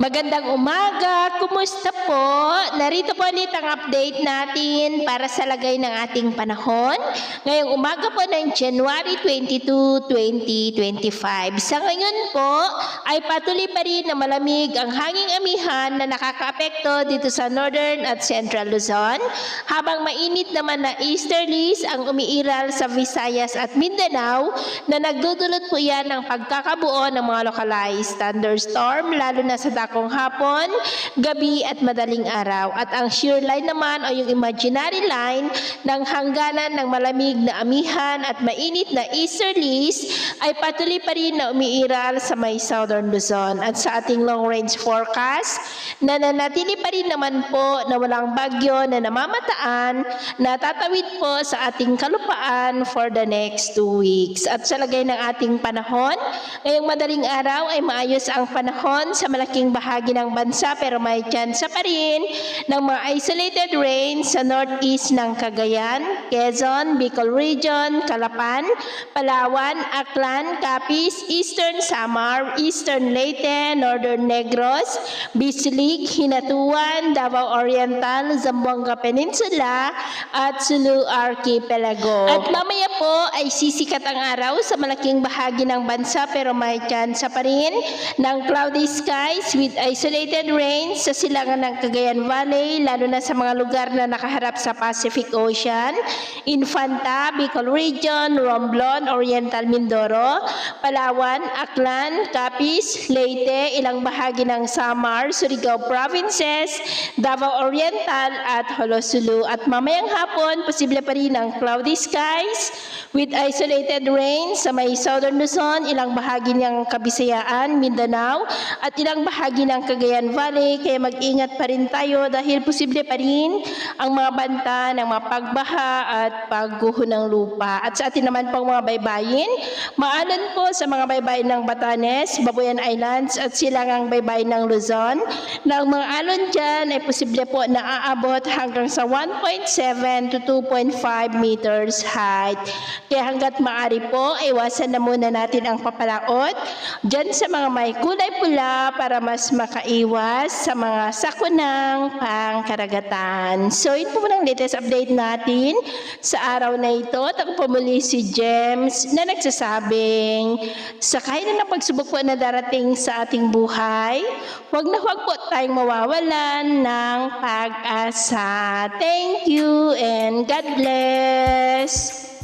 Magandang umaga, kumusta po? Narito po ulit ang update natin para sa lagay ng ating panahon. Ngayong umaga po ng January 22, 2025. Sa ngayon po ay patuloy pa rin na malamig ang hanging amihan na nakakaapekto dito sa Northern at Central Luzon, habang mainit naman na easterlies ang umiiral sa Visayas at Mindanao na nagdudulot po yan ng pagkakabuo ng mga localized thunderstorm, lalo na sa dakong hapon, gabi at madaling araw. At ang shear line naman o yung imaginary line ng hangganan ng malamig na amihan at mainit na easterlies ay patuloy pa rin na umiiral sa may Southern Luzon. At sa ating long range forecast, nananatili pa rin naman po na walang bagyo na namamataan na tatawid po sa ating kalupaan for the next 2 weeks. At sa lagay ng ating panahon, ngayong madaling araw ay maayos ang panahon sa malaking bahagi ng bansa, pero may tsansa pa rin ng mga isolated rain sa northeast ng Cagayan, Quezon, Bicol Region, Calapan, Palawan, Aklan, Capiz, Eastern Samar, Eastern Leyte, Northern Negros, Bislig, Hinatuan, Davao Oriental, Zamboanga Peninsula at Sulu Archipelago. At mamaya po ay sisikat ang araw sa malaking bahagi ng bansa, pero may tsansa pa rin ng cloudy skies with isolated rains sa silangan ng Cagayan Valley, lalo na sa mga lugar na nakaharap sa Pacific Ocean, Infanta, Bicol Region, Romblon, Oriental Mindoro, Palawan, Aklan, Capiz, Leyte, ilang bahagi ng Samar, Surigao Provinces, Davao Oriental at Holosulu. At mamayang hapon, posible pa rin ang cloudy skies with isolated rains sa may Southern Luzon, ilang bahagi ng Kabisayaan, Mindanao at ilang bahagi ng Cagayan Valley. Kaya mag-ingat pa rin tayo dahil posible pa rin ang mga banta ng mga pagbaha at pagguho ng lupa. At sa atin naman pong mga baybayin, maanan po sa mga baybayin ng Batanes, Babuyan Islands at silangang baybayin ng Luzon, na ang mga alon dyan ay posible po na aabot hanggang sa 1.7 to 2.5 meters height. Kaya hanggat maaari po, iwasan na muna natin ang papalaot dyan sa mga may kulay pula para mas makaiwas sa mga sakunang pangkaragatan. So, ito po ang latest update natin sa araw na ito. At ako po muli si James na nagsasabing, sakay na ng pagsubok po na darating sa ating buhay, huwag na huwag po tayong mawawalan ng pag-asa. Thank you and God bless.